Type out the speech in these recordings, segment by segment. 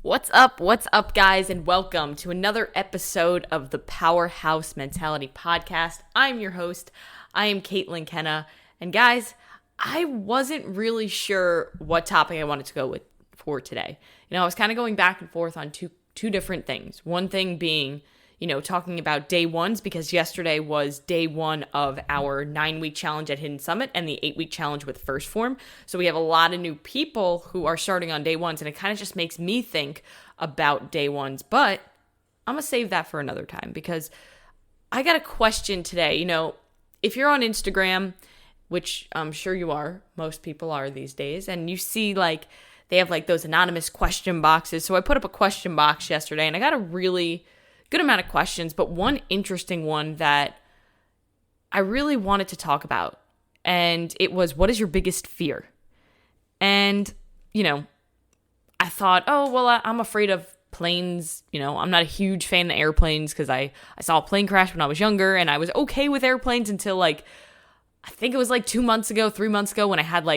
What's up? What's up, guys? And welcome to another episode of the Powerhouse Mentality Podcast. I'm your host. I am Caitlin Kenna. And guys, I wasn't really sure what topic I wanted to go with for today. I was kind of going back and forth on two different things. One thing being, talking about day ones, because yesterday was day one of our 9-week challenge at Hidden Summit and the 8-week challenge with First Form. So we have a lot of new people who are starting on day ones, and it kind of just makes me think about day ones. But I'm going to save that for another time because I got a question today. If you're on Instagram, which I'm sure you are, most people are these days, and you see they have those anonymous question boxes. So I put up a question box yesterday and I got a really good amount of questions, but one interesting one that I really wanted to talk about, and it was, what is your biggest fear? And, I thought, I'm afraid of planes. I'm not a huge fan of airplanes because I saw a plane crash when I was younger, and I was okay with airplanes until I think it was 3 months ago when I had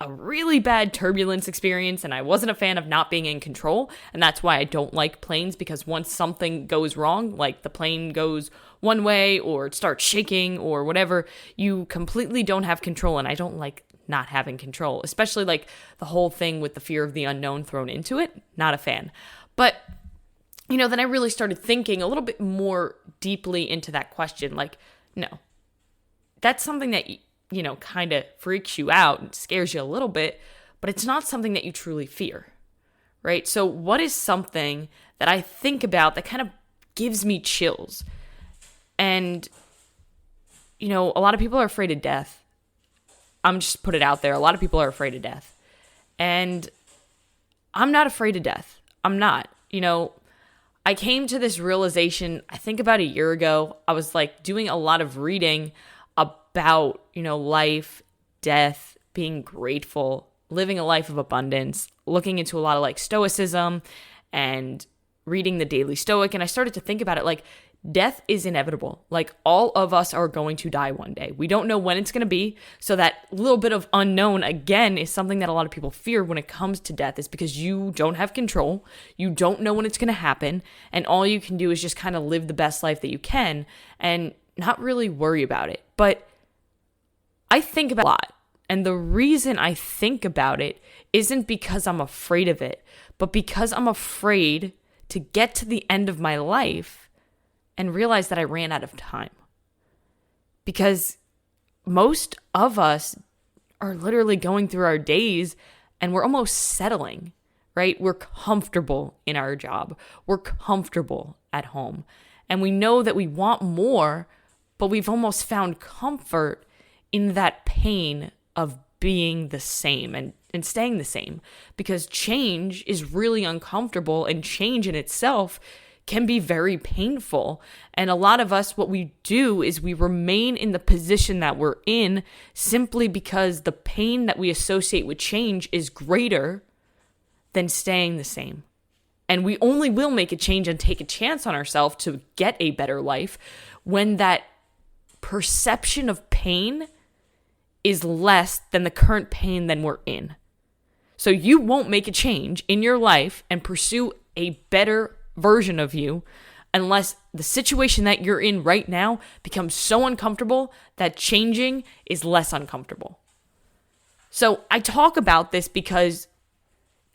a really bad turbulence experience, and I wasn't a fan of not being in control. And that's why I don't like planes, because once something goes wrong, like the plane goes one way or it starts shaking or whatever, you completely don't have control. And I don't like not having control, especially the whole thing with the fear of the unknown thrown into it. Not a fan. But then I really started thinking a little bit more deeply into that question. No, that's something that kind of freaks you out and scares you a little bit, but it's not something that you truly fear, right? So what is something that I think about that kind of gives me chills? And, a lot of people are afraid of death. I'm just put it out there. A lot of people are afraid of death. And I'm not afraid of death. I'm not. I came to this realization, I think about a year ago. I was doing a lot of reading about, life, death, being grateful, living a life of abundance, looking into a lot of stoicism and reading the Daily Stoic. And I started to think about it death is inevitable. All of us are going to die one day. We don't know when it's going to be. So that little bit of unknown, again, is something that a lot of people fear when it comes to death, is because you don't have control. You don't know when it's going to happen. And all you can do is just kind of live the best life that you can and not really worry about it. But I think about it a lot. And the reason I think about it isn't because I'm afraid of it, but because I'm afraid to get to the end of my life and realize that I ran out of time. Because most of us are literally going through our days and we're almost settling, right? We're comfortable in our job. We're comfortable at home. And we know that we want more, but we've almost found comfort in that pain of being the same and staying the same, because change is really uncomfortable, and change in itself can be very painful. And a lot of us, what we do is we remain in the position that we're in simply because the pain that we associate with change is greater than staying the same. And we only will make a change and take a chance on ourselves to get a better life when that perception of pain is less than the current pain that we're in. So you won't make a change in your life and pursue a better version of you unless the situation that you're in right now becomes so uncomfortable that changing is less uncomfortable. So I talk about this because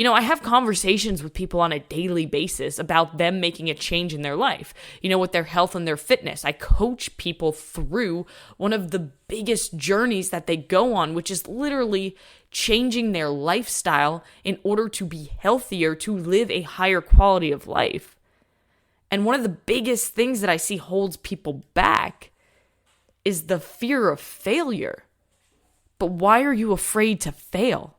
I have conversations with people on a daily basis about them making a change in their life, with their health and their fitness. I coach people through one of the biggest journeys that they go on, which is literally changing their lifestyle in order to be healthier, to live a higher quality of life. And one of the biggest things that I see holds people back is the fear of failure. But why are you afraid to fail?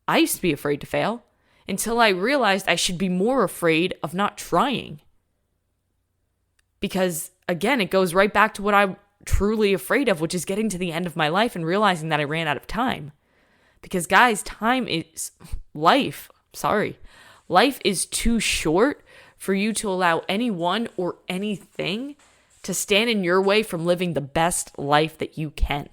I used to be afraid to fail until I realized I should be more afraid of not trying. Because again, it goes right back to what I'm truly afraid of, which is getting to the end of my life and realizing that I ran out of time. Because guys, life is too short for you to allow anyone or anything to stand in your way from living the best life that you can.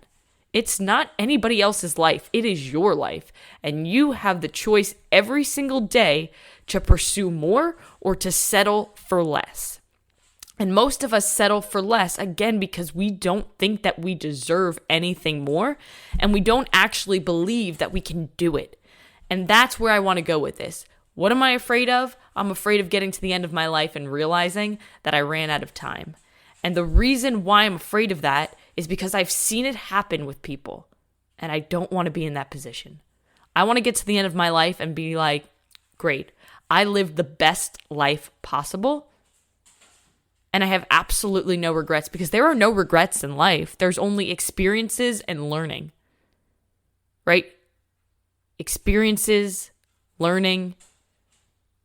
It's not anybody else's life. It is your life. And you have the choice every single day to pursue more or to settle for less. And most of us settle for less, again, because we don't think that we deserve anything more, and we don't actually believe that we can do it. And that's where I want to go with this. What am I afraid of? I'm afraid of getting to the end of my life and realizing that I ran out of time. And the reason why I'm afraid of that is because I've seen it happen with people, and I don't want to be in that position. I want to get to the end of my life and be like, great, I lived the best life possible, and I have absolutely no regrets, because there are no regrets in life. There's only experiences and learning, right? Experiences, learning.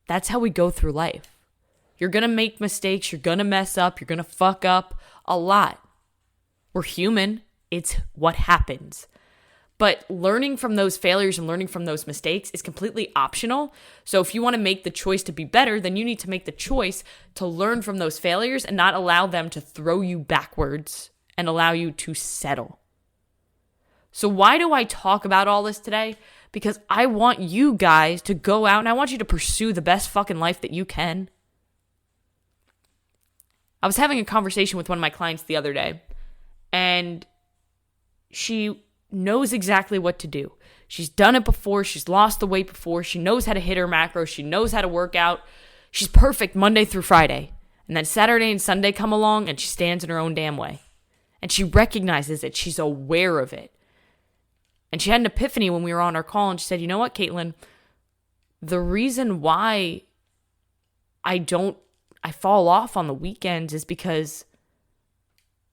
That's how we go through life. You're going to make mistakes. You're going to mess up. You're going to fuck up a lot. We're human. It's what happens. But learning from those failures and learning from those mistakes is completely optional. So if you want to make the choice to be better, then you need to make the choice to learn from those failures and not allow them to throw you backwards and allow you to settle. So why do I talk about all this today? Because I want you guys to go out and I want you to pursue the best fucking life that you can. I was having a conversation with one of my clients the other day, and she knows exactly what to do. She's done it before. She's lost the weight before. She knows how to hit her macros. She knows how to work out. She's perfect Monday through Friday. And then Saturday and Sunday come along and she stands in her own damn way. And she recognizes it. She's aware of it. And she had an epiphany when we were on our call, and she said, you know what, Caitlin? The reason why I fall off on the weekends is because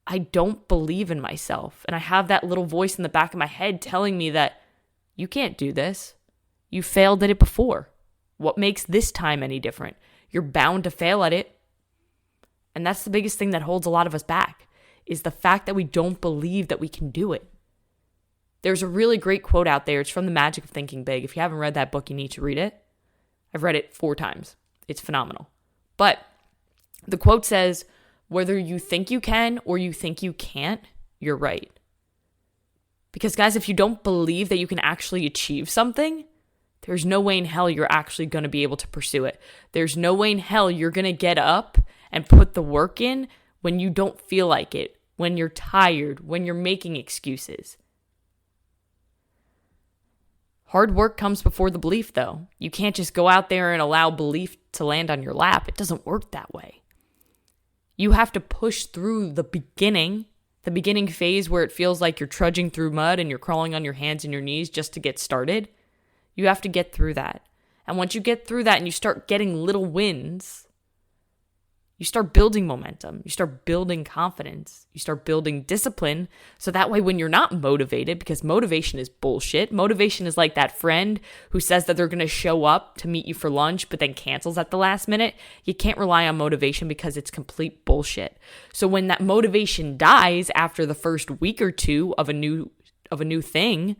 I don't believe in myself. And I have that little voice in the back of my head telling me that you can't do this. You failed at it before. What makes this time any different? You're bound to fail at it. And that's the biggest thing that holds a lot of us back, is the fact that we don't believe that we can do it. There's a really great quote out there. It's from The Magic of Thinking Big. If you haven't read that book, you need to read it. I've read it 4 times. It's phenomenal. But the quote says, whether you think you can or you think you can't, you're right. Because guys, if you don't believe that you can actually achieve something, there's no way in hell you're actually going to be able to pursue it. There's no way in hell you're going to get up and put the work in when you don't feel like it, when you're tired, when you're making excuses. Hard work comes before the belief, though. You can't just go out there and allow belief to land on your lap. It doesn't work that way. You have to push through the beginning phase where it feels like you're trudging through mud and you're crawling on your hands and your knees just to get started. You have to get through that. And once you get through that and you start getting little wins, you start building momentum. You start building confidence. You start building discipline. So that way when you're not motivated, because motivation is bullshit. Motivation is like that friend who says that they're going to show up to meet you for lunch, but then cancels at the last minute. You can't rely on motivation because it's complete bullshit. So when that motivation dies after the first week or two of a new thing,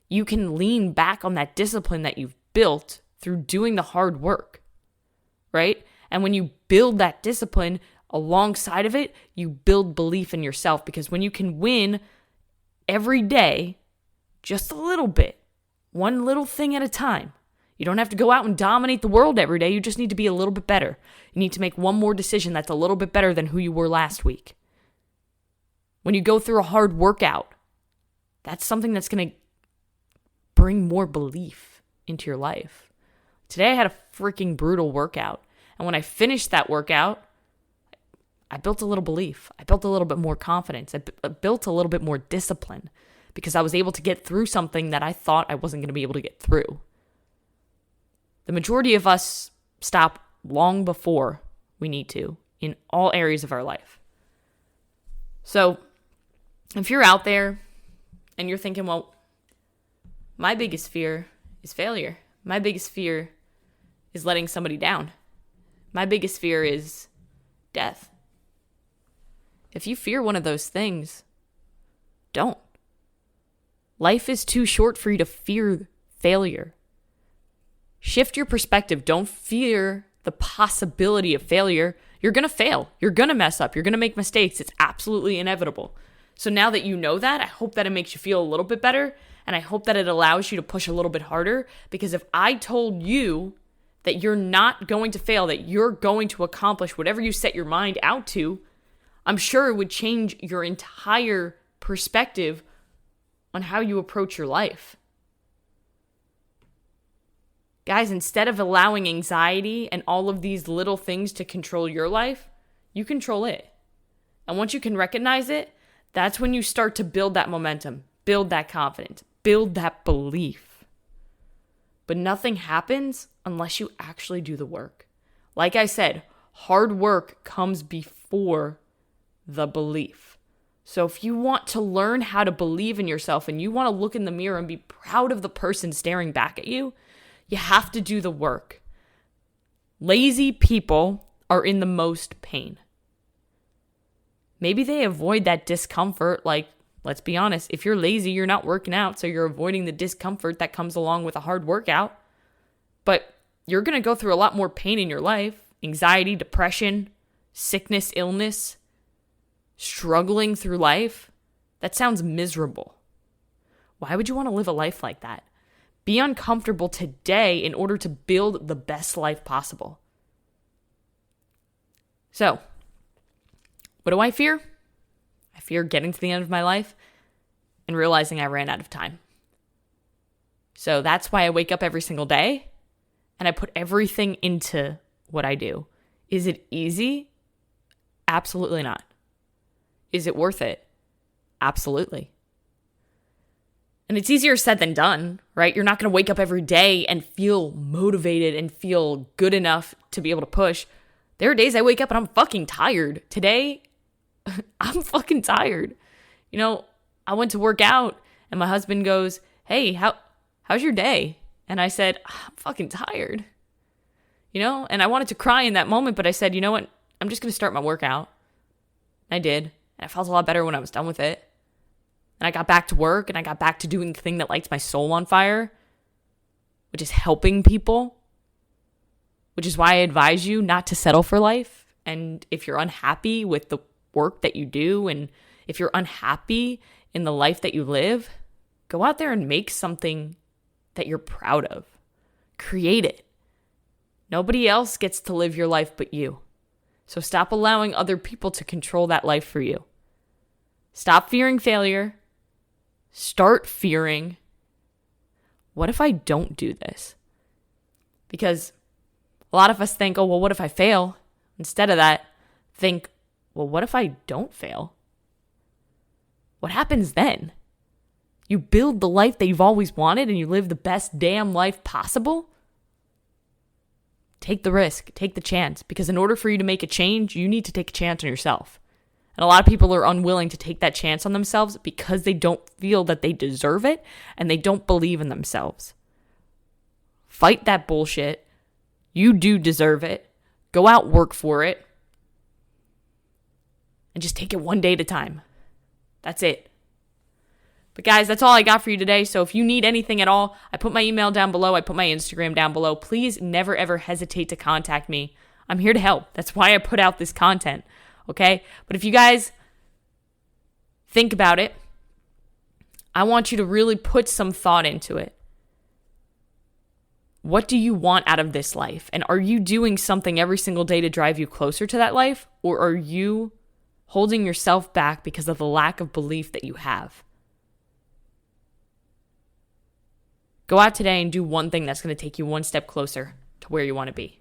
you can lean back on that discipline that you've built through doing the hard work, right? And when you build that discipline alongside of it, you build belief in yourself, because when you can win every day, just a little bit, one little thing at a time, you don't have to go out and dominate the world every day. You just need to be a little bit better. You need to make one more decision that's a little bit better than who you were last week. When you go through a hard workout, that's something that's going to bring more belief into your life. Today I had a freaking brutal workout. And when I finished that workout, I built a little belief. I built a little bit more confidence. I built a little bit more discipline, because I was able to get through something that I thought I wasn't going to be able to get through. The majority of us stop long before we need to in all areas of our life. So if you're out there and you're thinking, well, my biggest fear is failure. My biggest fear is letting somebody down. My biggest fear is death. If you fear one of those things, don't. Life is too short for you to fear failure. Shift your perspective. Don't fear the possibility of failure. You're going to fail. You're going to mess up. You're going to make mistakes. It's absolutely inevitable. So now that you know that, I hope that it makes you feel a little bit better, and I hope that it allows you to push a little bit harder, because if I told you that you're not going to fail, that you're going to accomplish whatever you set your mind out to, I'm sure it would change your entire perspective on how you approach your life. Guys, instead of allowing anxiety and all of these little things to control your life, you control it. And once you can recognize it, that's when you start to build that momentum, build that confidence, build that belief. But nothing happens unless you actually do the work. Like I said, hard work comes before the belief. So if you want to learn how to believe in yourself and you want to look in the mirror and be proud of the person staring back at you, you have to do the work. Lazy people are in the most pain. Maybe they avoid that discomfort. Like, let's be honest, if you're lazy, you're not working out, so you're avoiding the discomfort that comes along with a hard workout. But you're going to go through a lot more pain in your life. Anxiety, depression, sickness, illness, struggling through life. That sounds miserable. Why would you want to live a life like that? Be uncomfortable today in order to build the best life possible. So, what do I fear? I fear getting to the end of my life and realizing I ran out of time. So that's why I wake up every single day and I put everything into what I do. Is it easy? Absolutely not. Is it worth it? Absolutely. And it's easier said than done, right? You're not going to wake up every day and feel motivated and feel good enough to be able to push. There are days I wake up and I'm fucking tired. Today, I'm fucking tired. You know, I went to work out and my husband goes, "Hey, how's your day?" And I said, "I'm fucking tired." You know, and I wanted to cry in that moment, but I said, "You know what? I'm just going to start my workout." And I did. And I felt a lot better when I was done with it. And I got back to work and I got back to doing the thing that lights my soul on fire, which is helping people, which is why I advise you not to settle for life. And if you're unhappy with the work that you do, and if you're unhappy in the life that you live, go out there and make something that you're proud of. Create it. Nobody else gets to live your life but you. So stop allowing other people to control that life for you. Stop fearing failure. Start fearing, what if I don't do this? Because a lot of us think, oh, well, what if I fail? Instead of that, think, well, what if I don't fail? What happens then? You build the life that you've always wanted and you live the best damn life possible? Take the risk, take the chance, because in order for you to make a change, you need to take a chance on yourself. And a lot of people are unwilling to take that chance on themselves because they don't feel that they deserve it and they don't believe in themselves. Fight that bullshit. You do deserve it. Go out, work for it. And just take it one day at a time. That's it. But guys, that's all I got for you today. So if you need anything at all, I put my email down below. I put my Instagram down below. Please never, ever hesitate to contact me. I'm here to help. That's why I put out this content. Okay? But if you guys think about it, I want you to really put some thought into it. What do you want out of this life? And are you doing something every single day to drive you closer to that life? Or are you holding yourself back because of the lack of belief that you have? Go out today and do one thing that's going to take you one step closer to where you want to be.